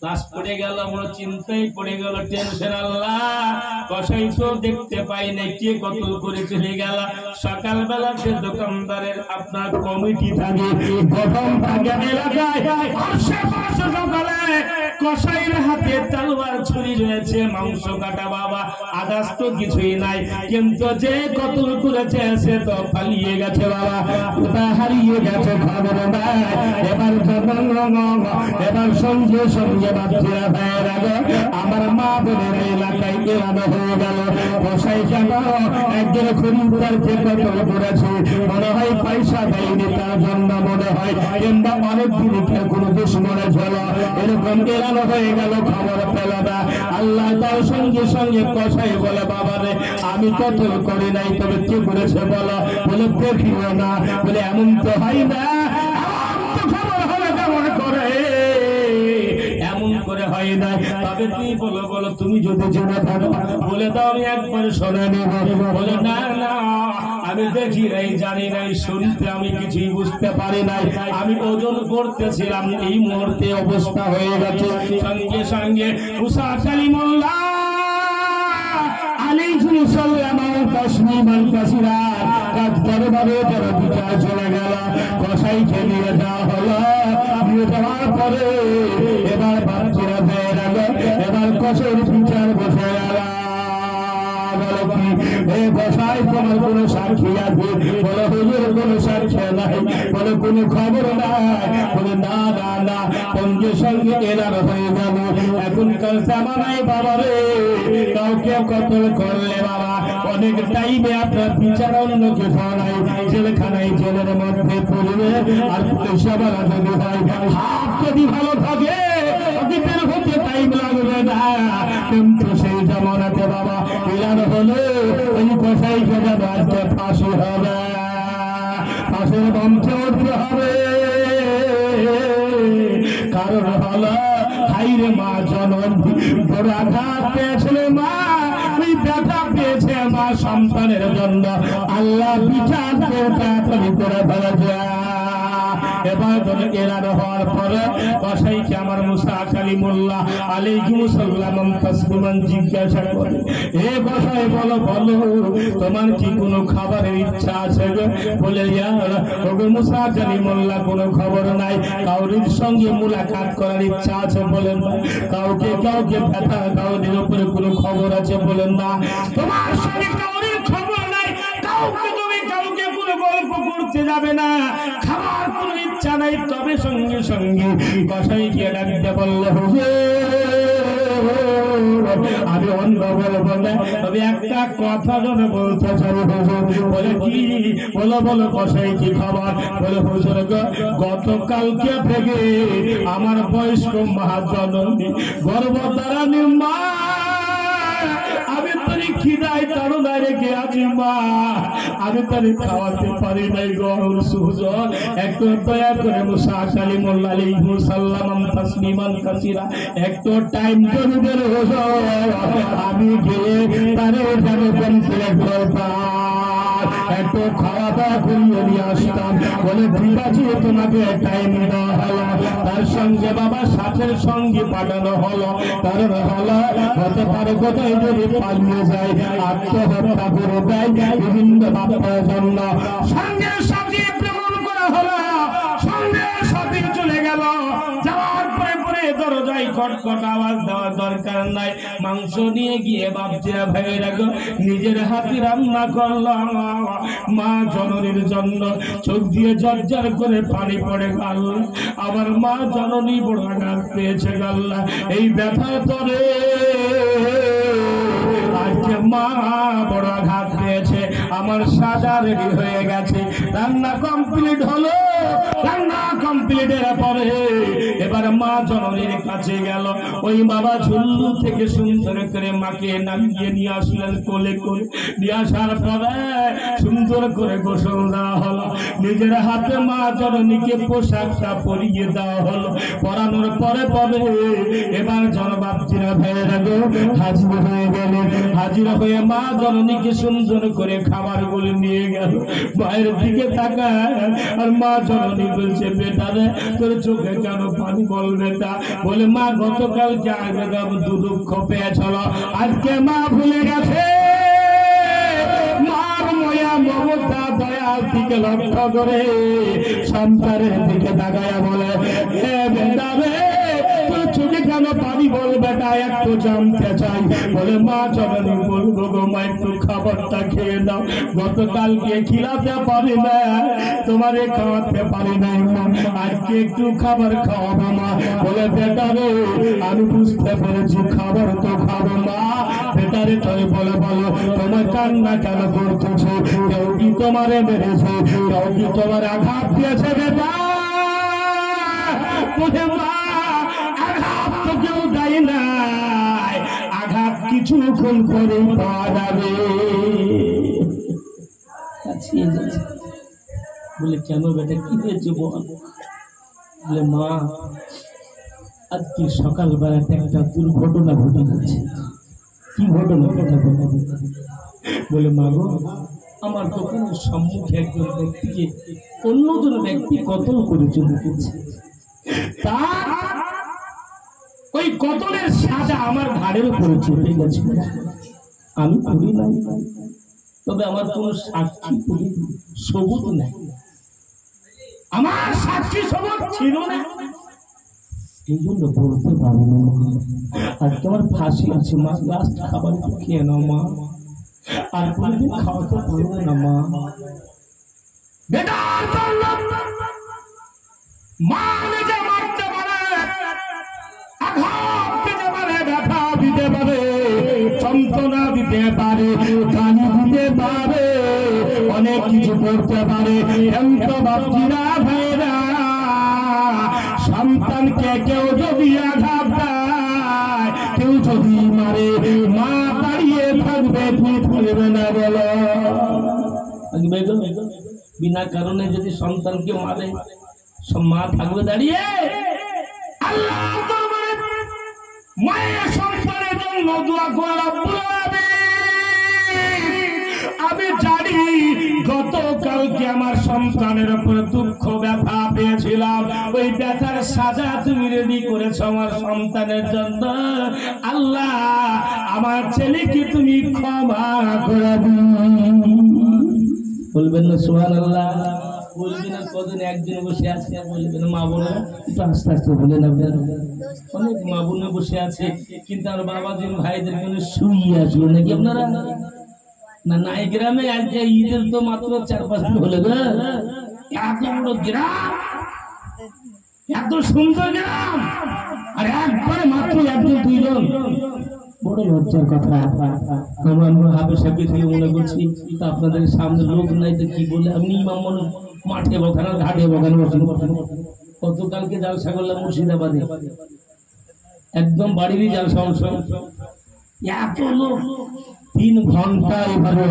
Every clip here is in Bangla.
লাশ পড়ে গেল, বড় চিন্তায় পড়ে গেল, টেনশন। আল্লাহ কসাই তো দেখতে পাই না, কে কতল করে চলে গেল। সকালবেলা যে দোকানদারের আপনার কমিটি থাকে, গঠন থাকে এলাকায়, সকালে কসাইয়ের হাতে তলোয়ার ছুরি রয়েছে, মাংস কাটা বাবা, আদাস তো কিছুই নাই। কিন্তু যে কতল করেছে সে তো পালিয়ে গেছে বাবা, কোথা হারিয়ে গেছে খবর নাই। এবার সঙ্গে সঙ্গে বাচ্চারা ভাইয়ের আগে আমার মা বোনের এলাকায় এলানো হয়ে গেল। কসাই যেন একজন খরিদ্দারকে কতল করেছে, মনে হয় পয়সা দেয়নি তার জন্য, মনে হয় কিংবা অনেক দিনকে কোনো দুশ্মনে ছিল, এরকম এলানো হয়ে গেল, খবর পেল না। আল্লাহ তার সঙ্গে সঙ্গে কসাই বলে, বাবা রে আমি কতল করি নাই, তবে কে করেছে বলো। বলে দেখিও না। বলে এমন তো হয় না, এমন করে হয় না, তবে তুমি বলো, বলো তুমি যদি জেনে থাকো বলে দাও, আমি একবার শোনা নেব। বলে না না, আমি দেখি নাই, জানি নাই, শুনতে আমি কিছুই বুঝতে পারি নাই, আমি ওজন করতেছিলাম, এই মুহূর্তে অবস্থা হয়ে গেছে। সঙ্গে সঙ্গে মুসা কালিমুল্লাহ আলাইহিস সালাম তাসলিমান কাসীরা রাত দরবারে যারা বিচার চলে গেল, কসাইকে নিয়ে যাওয়া হলো। নিয়ে যাওয়ার পরে এবার বাচ্চারা হয়ে গেল, এবার কসাইয়ের বিচার বসে গেল। কসাই তোমার কোন সাক্ষী আছে? বলে হুজুর কোন সাক্ষী নাই। বলে কোন খবর নাই? বলে না না না, সঙ্গে সঙ্গে এলার হয়ে গেল। এখনকার জামানায় বাবা রে, কাউকে কতল করলে বাবা অনেক টাইমে আপনার বিচার অন্য কিছু নাই, জেলখানায় জেলের মধ্যে পড়বে। আর পয়সা বাড়া যদি হয়, হাত যদি ভালো থাকে বের হতে টাইম লাগবে না। কিন্তু সেই জামানাতে বাবা এলান হলে ওই কসাইকে যেন আজকে ফাঁসি হবে, ফাঁসির মঞ্চে উঠতে হবে। কারণ হলো হাইরে মা জননী বড় আঘাত পেয়েছিল, মা ওই ব্যথা পেয়েছে মা সন্তানের জন্য। আল্লাহ বিচার তাড়াতাড়ি করে ফেলেছে। এবার এলানো হওয়ার পরে কসাইকে আমার মুসা কালিমুল্লাহ আলাইহিস সালাম তাসলিমান জিজ্ঞাসা করে, এ কসাই বলো বলো তোমার কি কোনো খাবারের ইচ্ছা আছে? বলে ওগো মুসা কালিমুল্লাহ কোনো খবর নাই, কাউরির সঙ্গে মুলাকাত করার ইচ্ছা আছে? বলেন না। কাউকে কাউকে ব্যথা কাউরির উপরে কোনো খবর আছে? বলেন না। তোমার সঙ্গে কাউরির খবর নাই, কাউকে তুমি কাউকে কোনো গল্প করতে যাবে না, খাবার কোনো ইচ্ছা নাই। তবে সঙ্গে সঙ্গে কসাইকে ডাকতে বলল, আমি অন্য বলবো না, তবে একটা কথা যদি বলতে চাই হুজুর। বলে কি? বলো বলো কসাই কি খবর? বলে হুজুর গতকালকে থেকে আমার বয়স্ক মা জননী গর্ভধারণী মা, আমি তোর খিদায় তাড়নায় রেখে আছি মা, আমি তোর খাওয়াতে পারি নাই গরুর সুজন। একটু দয়া করে মুসা কালিমুল্লাহ আলাইহিস সালাম তাসলিমান কাসীরা একটু টাইম করে দেন হুজুর, আমি গিয়ে তারে যেন কমপ্লিট করতাম, একটু খাওয়া দাওয়া করিয়ে নিয়ে আসতাম। বলে ঠিক আছে, তোমাকে টাইম দেওয়া হলো। তার সঙ্গে বাবা সাথের সঙ্গে পাঠানো হলো। কারণ হলো হতে পারে কোথায় যদি পালিয়ে যায়, আত্মহত্যা করে দেয় বিভিন্ন বাবার জন্য। সঙ্গে সাথে ভ্রমণ করা হলো, সঙ্গে সাথে চলে গেল। যাওয়ার পরে পরে দরজায় খটখট আওয়াজ দেওয়ার দরকার নাই, মাংস নিয়ে গিয়ে বাপজিরা ভাইয়েরা নিজের হাতে রান্না করলাম মা জননীর জন্য। চোখ দিয়ে জর্জর করে পানি পড়ে গেল। আমার মা জননী বড় আঘাত পেয়েছে গাল্লা, এই ব্যথা তরে আজকে মা বড় আঘাত পেয়েছে। আমার সাজা রেডি হয়ে গেছে, রান্না কমপ্লিট হলো। রান্না কমপ্লিটের পরে এবার মা জননীর কাছে গেল। ওই বাবা ঝুল্লু থেকে সুন্দর করে মাকে নামিয়ে নিয়ে আসলেন কোলে করে। নিয়ে আসার পরে সুন্দর করে গোসল দেওয়া হলো। নিজের হাতে মা জননীকে পোশাকটা পরিয়ে দেওয়া হলো। পরানোর পরে পরে এবার জনবাপজিরা ভাইয়েরা হাজির হয়ে গেল। হাজির হয়ে মা জননীকে সুন্দর করে খাবারগুলো নিয়ে গেল। মায়ের দিকে তাকায় আর মা জননী বলছে, বেটা রে তোর চোখে কেন পানি বলবে তা বলে মা গতকাল দুঃখ পেয়েছিল আজকে মা ভুলে গেছে মার ময়া মমতা দয়াল দিকে লক্ষ্য করে সন্তানের দিকে তাকায়া বলে হে বেটা রে তুই চুকে কেন পানি বল বেটা একটু জানতে চাই বলে মা চলেন বলবো গো মা একটু খাবারটা খেয়ে দাও গতকালকে খিলাতে পারি না তোমারে খাওয়াতে পারি নাই আজকে একটু খাবার খাওয়াবো মা বলে বেটা রে আমি বুঝতে পেরেছি খাবার তো খাবো মা বেটা রে তুমি বলে বলো তোমার কান্না কেন করতেছো কেউ কি তোমারে মেরেছে কেউ কি তোমার আঘাত দিয়েছে বেটা বলে মা আঘাত তো কেউ দেয় নাই আঘাত কিছুক্ষণ পরে পাওয়া যাবে বলে কেন বেটা কি হয়েছে বল বলে মা আজকে সকালবেলাতে একটা দুর্ঘটনা ঘটে গেছে কি ঘটনা বলে মা গো আমার দোকানের সম্মুখে একজন ব্যক্তিকে অন্যজন ব্যক্তি কতল করে চলে গেছে তার ওই কতলের সাজা আমার ঘাড়ের উপরে চেপে গেছে আমি করি নাই তবে আমার কোন সাক্ষী সবুজ নাই আমার সাক্ষী সবুজ ছিল না এই জন্য বলতে পারি না আজকে আমার ফাঁসি আছে মা লাস্ট খাবার খেয়ে নাও মা আর কোনদিন খাওয়াতে পারবো না মা বেটা মা নিজে মারতে পারে আঘাত দিতে পারে ব্যথা দিতে পারে যন্ত্রণা দিতে পারে গালি দিতে পারে অনেক কিছু করতে পারে বাপজিরা ভাইরা সন্তানকে কেউ যদি আঘাত দেয় কেউ যদি মারে মা দাঁড়িয়ে থাকবে তুই থাকবে না বলো বিনা কারণে যদি সন্তানকে মারে সব মা থাকবে দাঁড়িয়ে আল্লাহ মায়ের সন্তানের জন্য দোয়া করলাম আমি জানি গতকালকে আমার সন্তানের উপর দুঃখ ব্যথা পেয়েছিলাম ওই ব্যথার সাজা তুমি রেডি করেছ আমার সন্তানের জন্য আল্লাহ আমার ছেলেকে তুমি ক্ষমা করে বলবেন না সুবহানাল্লাহ বলবি না কদিন একদিন বসে আছে বলবেন মা বোন একটু আস্তে আস্তে বলে না অনেক মা বোনে বসে আছে কিন্তু আর বাবাদের ভাইদের জন্য শুয়ে আসলো নাকি আপনারা না নাই গ্রামে আজকে ঈদের তো মাত্র 4-5 দিন হলো গো এত বড় গ্রাম এত সুন্দর গ্রাম আর একবারে মাত্র 1-2 জন বড় লজ্জার কথা আমরা হাবেশাকে থেকে মনে করছি তা আপনাদের সামনে লোক নাই তো কি বলে আপনি ইমাম মানুষ মাঠে বখানো ঘাটে বখানো গতকালকে জালসা করলাম মুর্শিদাবাদে একদম বাড়িরই জালসা অংশ এত লোক 3 ঘন্টা এভাবে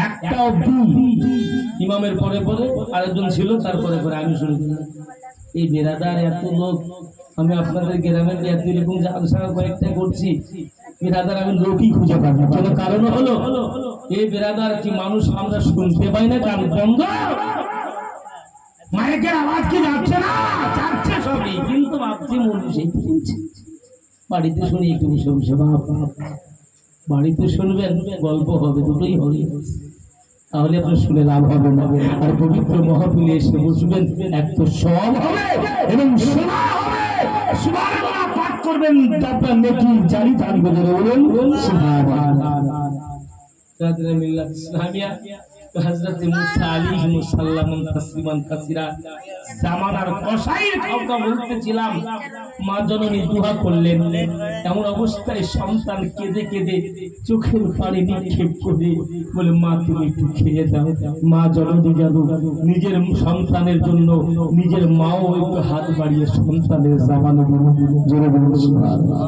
একটা অবধি ইমামের পরে পরে আরেকজন ছিল তারপরে পরে আমি শুরু করলাম এই বেরাদার এত লোক আমি আপনাদের গ্রামের এরকম জালসা কয়েকটা করছি বেরাদার আমি লোকই খুঁজে পাই না কোনো কারণ হলো এই বেরাদার কি মানুষ আমরা শুনতে পাই না কারণ বন্ধ মাইকের আওয়াজ কি যাচ্ছে না যাচ্ছে সবই কিন্তু ভাবছি মনে সেই বাড়িতে শুনি একটু বসে বসে বাড়িতে শুনবেন গল্প হবে দুটোই হবে তাহলে আপনার শুনে লাভ হবে না আর পবিত্র মহাপিলে এসে বসবেন এক তো সব হবে এবং শোনা হবে সুবহানাল্লাহ পাঠ করবেন আপনার নেকি জারি থাকবে বলুন সুবহানাল্লাহ কাদরে মিল্লাত ইসলামিয়া হযরত মুসা আলাইহিস সালাম তাসলিমান কাসীরা জামানার কসাইর কথা বলতেছিলাম মা জননী দুআ করলেন এমন অবস্থায় সন্তান কেঁদে কেঁদে চোখের পানি নিক্ষেপ করে বলে মা তুমি একটু খেয়ে দাও মা জননী যেন নিজের সন্তানের জন্য নিজের মাও একটু হাত বাড়িয়ে সন্তানের জামানো জোরে বলুন সুবহানাল্লাহ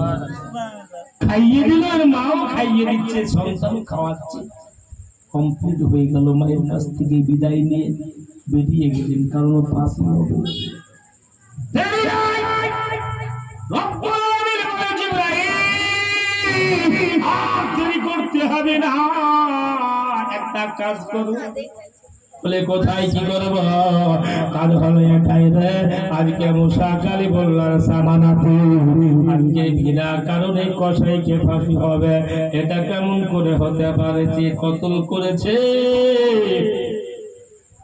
খাইয়ে দিল আর মাও খাইয়ে দিচ্ছে সন্তান খাওয়াচ্ছে কমপ্লিট হয়ে গেল মায়ের কাছ থেকে বিদায় নিয়ে বেরিয়ে গেলেন কারণ পাস হবে করতে হবে না একটা কাজ করো বলে কোথায় কি করবো? কাজ হলো এটাই রে, আজকে মুসা কালিমুল্লাহর সামানাতে আজকে বিনা কারণে কসাইকে ফাঁসি হবে। এটা কেমন করে হতে পারে? যে কতল করেছে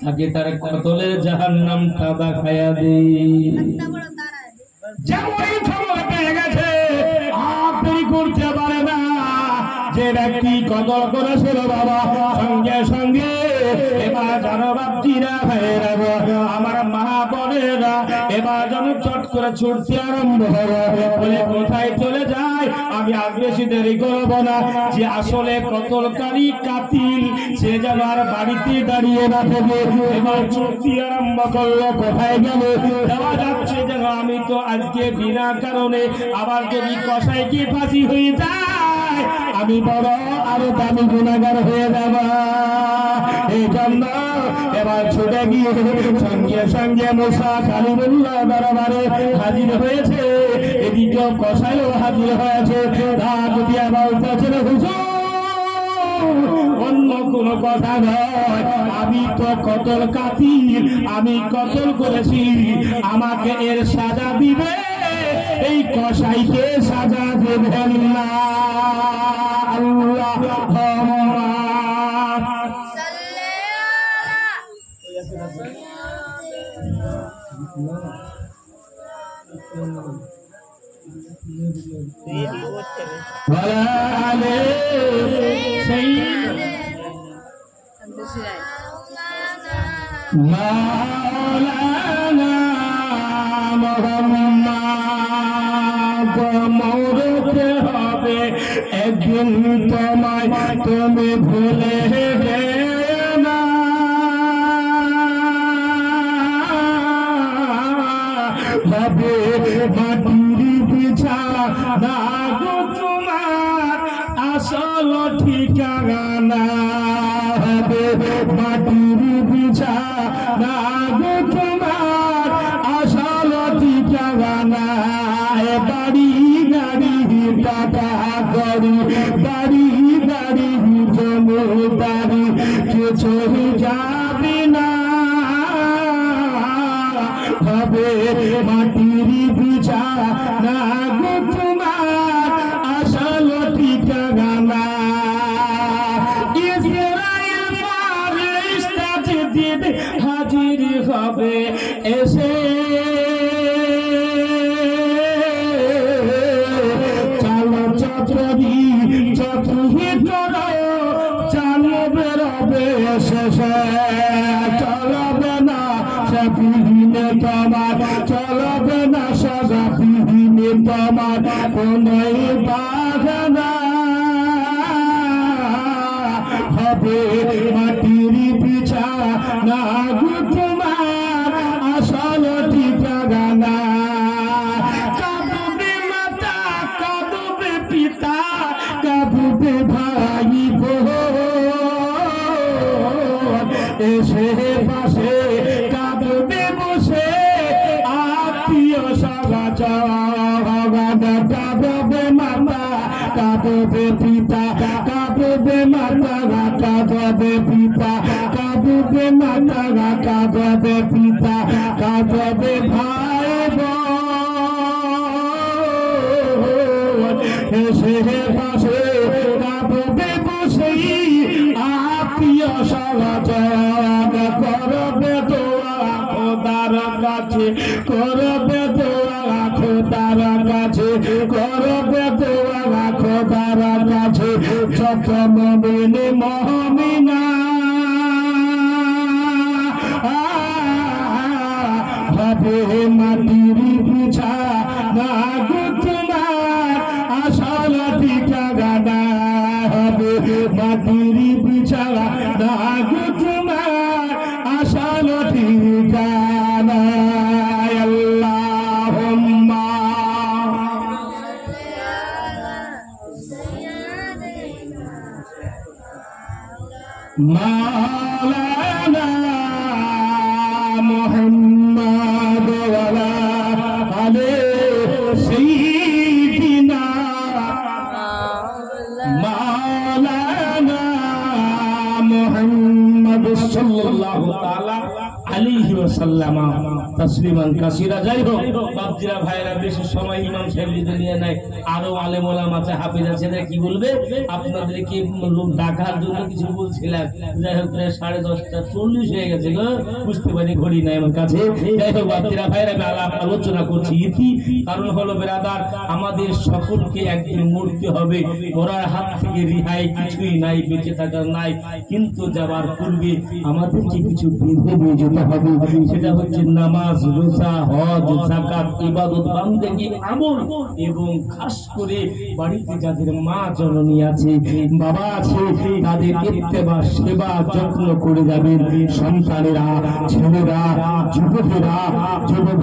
তাকে তার কতলের জাহান্নাম তাদা খায়া দিই। যেমনই খবর পেয়ে গেছে আপনি করতে পারে না। যে ব্যক্তি কতল করেছিল বাবা, সঙ্গে সঙ্গে এবার জনবাদ্যীরা ভাইরা আমার মা বোনেরা এবার যেন চট করে ছুটতে আরম্ভ হবে। বলে কোথায় চলে যায়? আমি আজ বেশি দেরি করবো না। যে আসলে কতলকারী কাতিল সে যেন আর বাড়িতে দাঁড়িয়ে না থাকে, এবার ছুটতে আরম্ভ করলো। কোথায় গেল? দেওয়া যাচ্ছে যেন আমি তো আজকে বিনা কারণে আবার যদি কসাইকে ফাঁসি হয়ে যায় আমি বড় আরো দামি গুনাহগার হয়ে যাব। এই জন্য এবার ছুটে গিয়ে সঙ্গে সঙ্গে মুসা কালিমুল্লাহ দরবারে হাজির হয়েছে। এদিকে কসাইও হাজির হয়েছে। ডাক দিয়া বলতেছিল, হুজুর অন্য কোন কথা নয়, আমি তো কতল কাতিল, আমি কতল করেছি, আমাকে এর সাজা দিবে, এই কসাইকে সাজা দেবেন না। আল্লাহ মাওলানা মুহাম্মদ মরতে হবে একদিন তোমায়, তুমি ভুলে না। হবে মাটির বিছানা গো তোমার আসল ঠিকানা, হবে মাটির বিছানা গো তোমার আসল ঠিকানা। বাড়ি গাড়ি টাকা করি, বাড়ি গাড়ি জমিদারি কিছু যাবে না, হবে মাটির বিছানা গো তোমার আসল ঠিকানা। ইসরাইল ফারিস্তা যেদিন হাজির হবে এসে, চলো চতুরি চতুরি করো চালবে রবে শেষে, চলবে না সাথীহীনে তোমার, চলবে না সাথীহীনে তোমার কোনই বাগানা, হবে মাটির বিছানা গো তোমার আসল ঠিকানা। কাঁদবে মাতা, কাঁদবে পিতা, কাঁদবে ভাই বোন, এসে পাশে কাঁদবে বসে আত্মীয় সমাজ, কাঁদবে মাতা, কাঁদবে পিতা, কাঁদবে মাতা, কাঁদবে পিতা, কাঁদবে মাতা, কাঁদবে পিতা, কাঁদবে ভাই বোন, এসে পাশে কাঁদবে বসে আত্মীয় সমাজ, করবে দোয়া খোদার কাছে, করবে দোয়া খোদার কাছে, করবে দোয়া খোদার কাছে, যত মুমিন মুমিনা হবে মাটির বিছানা গো তোমার আসল ঠিকানা, হবে মাটির বিছানা গো তোমার আসল ঠিকানা। আল্লাহুম্মা মাওলানা মুহাম্মদ ওয়ালা আলে সাইয়্যিদিনা মাওলানা মুহাম্মদ সাল্লাল্লাহু সাল্লামা তাসলিমান কাসীরা। যাই হোক বাপজিরা ভাইরা, বেশি সময় ইমাম সাহেব যদি নিয়ে নেয়, আরো আলেম ওলামা আছে, হাফেজ আছে, কি বলবে আপনাদেরকে ডাকার জন্য কিছু বলছিলাম। যাই হোক প্রায় 10:30 হয়ে গেছে গো, বুঝতে পারি ঘড়ি নাই আমার কাছে। যাই হোক বাপজিরা ভাইরা, আমি আলোচনা করছি ইতি, কারণ হলো বেরাদার, আমাদের সকলকে একদিন মরতে হবে। মরার হাত থেকে রিহাই কিছুই নাই, বেঁচে থাকার নাই, কিন্তু যাবার পূর্বে আমাদেরকে কিছু বেঁধে নিয়ে যেতে হবে। সেটা হচ্ছে নামাজ, রোজা, হজ, যাকাত, ইবাদত, বান্দেগি, আমল, এবং খাস করে বাড়িতে যাদের মা জননী আছে, বাবা আছে, তাদের ইত্তেবা, সেবা, যত্ন করে যাবেন। সন্তানেরা, ছেলেরা, যুবকেরা, যুবক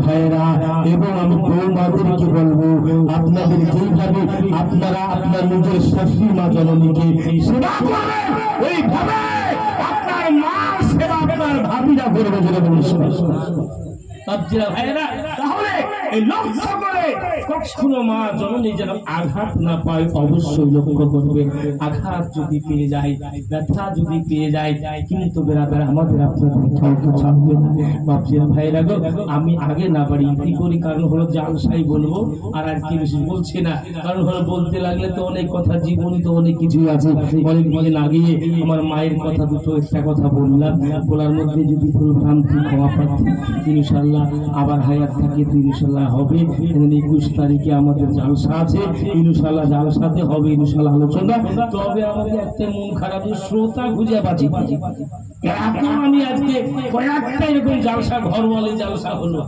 ভাইয়েরা, এবং আমি বৌমাদেরকে বলবো, আপনাদের যেইভাবে আপনারা আপনার নিজের শাশুড়ি মা জননীকে সেবা করবেন, ওইভাবে আপনার মা সেবা আপনার ভাবিরা করবে। তাহলে এই লক্ষ্য করে কখনো মা জননী যেন আঘাত না পায়, অবশ্যই লক্ষ্য করবে। আঘাত যদি পেয়ে যায়, ব্যথা যদি পেয়ে যায়, কিন্তু বেরাদার আমাদের আপনাদের কাউকে ছাড়বে না। বাপজিরা ভাইরা গো, আমি আগে না বাড়ি ইতি করি, কারণ হলো জালসাই বলবো, আর কি বেশি বলছি না। কারণ হলো বলতে লাগলে তো অনেক কথা, জীবনী তো অনেক কিছুই আছে। অনেকদিন আগে আমার মায়ের কথা দুটো একটা কথা বললাম, বলার মধ্যে যদি ভুল ভ্রান্তি ক্ষমা প্রার্থী। ইনশাল্লাহ আবার হায়াত থাকে তো ইনশাল্লাহ হবে। 21 তারিখে আমাদের জালসা আছে, ইনশাল্লাহ জালসাতে হবে ইনশাল্লাহ আলোচনা। তবে আমাদের একটা মন খারাপ, শ্রোতা খুঁজে পাচ্ছি। আমি আজকে কয়েকটা এরকম জালসা, ঘরওয়ালি জালসা হলো,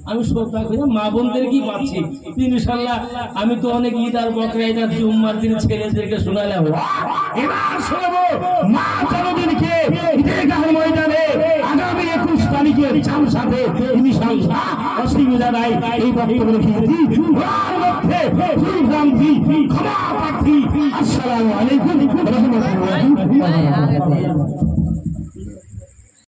আমি শ্রোতা খুঁজে মা বোনদের কি পাচ্ছি। ইনশাল্লাহ আমি তো অনেক ঈদ আর বকরা ঈদ আর জুম্মার দিন ছেলেদেরকে শোনালাম। এবার শোনাবো মা জননীকে ঈদগাহ ময়দানে আগামী 21 তারিখে জালসাতে ইনশাল্লাহ। অসুবিধা নাই, এই বক্তব্য রেখেছি। ক্ষমা প্রার্থী। আসসালামু আলাইকুম ওয়া রাহমাতুল্লাহি ওয়া বারাকাতুহু।